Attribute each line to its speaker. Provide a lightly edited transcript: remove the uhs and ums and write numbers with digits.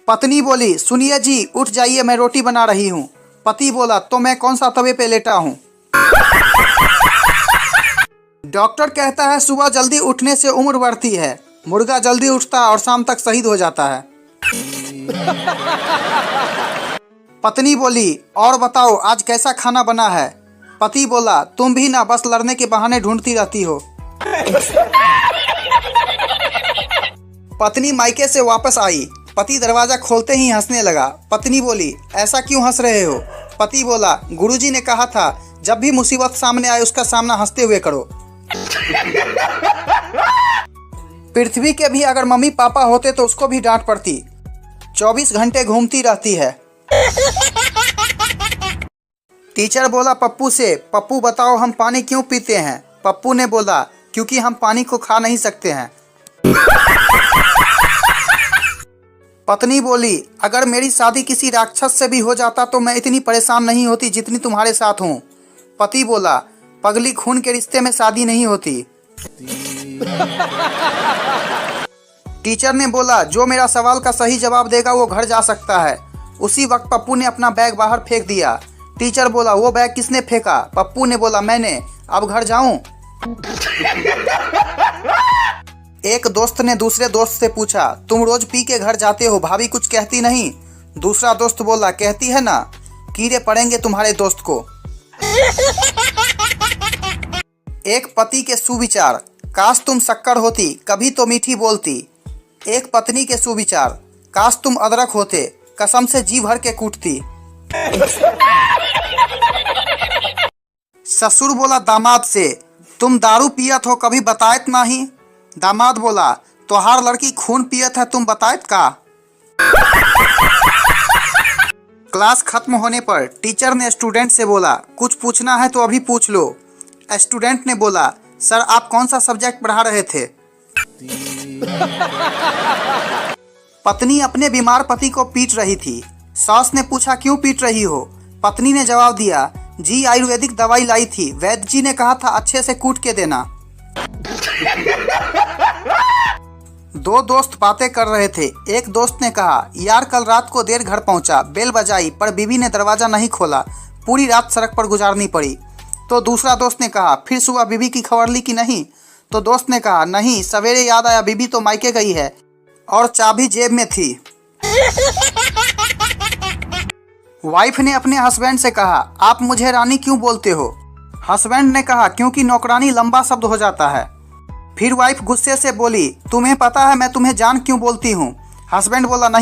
Speaker 1: पत्नी बोली, सुनिए जी, उठ जाइए, मैं रोटी बना रही हूँ। पति बोला, तो मैं कौन सा तवे पे लेटा हूँ। डॉक्टर कहता है सुबह जल्दी उठने से उम्र बढ़ती है। मुर्गा जल्दी उठता है और शाम तक शहीद हो जाता है। पत्नी बोली, और बताओ आज कैसा खाना बना है। पति बोला, तुम भी ना बस लड़ने के बहाने ढूंढती रहती हो। पत्नी मायके से वापस आई। पति दरवाजा खोलते ही हंसने लगा। पत्नी बोली, ऐसा क्यों हंस रहे हो। पति बोला, गुरुजी ने कहा था जब भी मुसीबत सामने आए उसका सामना हंसते हुए करो। पृथ्वी के भी अगर मम्मी पापा होते तो उसको भी डांट पड़ती। 24 घंटे घूमती रहती है। टीचर बोला पप्पू से, पप्पू बताओ हम पानी क्यों पीते हैं। पप्पू ने बोला, क्योंकि हम पानी को खा नहीं सकते हैं। पत्नी बोली, अगर मेरी शादी किसी राक्षस से भी हो जाता तो मैं इतनी परेशान नहीं होती जितनी तुम्हारे साथ हूँ। पति बोला, पगली, खून के रिश्ते में शादी नहीं होती। टीचर ने बोला, जो मेरा सवाल का सही जवाब देगा वो घर जा सकता है। उसी वक्त पप्पू ने अपना बैग बाहर फेंक दिया। टीचर बोला, वो बैग किसने फेंका। पप्पू ने बोला, मैंने। अब घर जाऊं। एक दोस्त ने दूसरे दोस्त से पूछा, तुम रोज पी के घर जाते हो, भाभी कुछ कहती नहीं। दूसरा दोस्त बोला, कहती है ना, कीड़े पड़ेंगे तुम्हारे दोस्त को। एक पति के सुविचार, काश तुम शक्कर होती, कभी तो मीठी बोलती। एक पत्नी के सुविचार, काश तुम अदरक होते, कसम से जी भर के कूटती। ससुर बोला दामाद से, तुम दारू पियत हो, कभी बतायत नहीं। दामाद बोला, तोहार लड़की खून पियत है, तुम बतायत का। क्लास खत्म होने पर टीचर ने स्टूडेंट से बोला, कुछ पूछना है तो अभी पूछ लो। स्टूडेंट ने बोला, सर आप कौन सा सब्जेक्ट पढ़ा रहे थे। पत्नी अपने बीमार पति को पीट रही थी। सास ने पूछा, क्यों पीट रही हो। पत्नी ने जवाब दिया, जी आयुर्वेदिक दवाई लाई थी, वैद्य जी ने कहा था अच्छे से कूट के देना। दो दोस्त बातें कर रहे थे। एक दोस्त ने कहा, यार कल रात को देर घर पहुंचा, बेल बजाई पर बीवी ने दरवाजा नहीं खोला, पूरी रात सड़क पर गुजारनी पड़ी। तो दूसरा दोस्त ने कहा, फिर सुबह बीवी की खबर ली कि नहीं। तो दोस्त ने कहा, नहीं, सवेरे याद आया बीवी तो मायके गई है और चाबी जेब में थी। वाइफ ने अपने हस्बैंड से कहा, आप मुझे रानी क्यों बोलते हो। हस्बैंड ने कहा, क्योंकि नौकरानी लंबा शब्द हो जाता है। फिर वाइफ गुस्से से बोली, तुम्हें पता है मैं तुम्हें जान क्यों बोलती हूँ। हस्बैंड बोला, नहीं।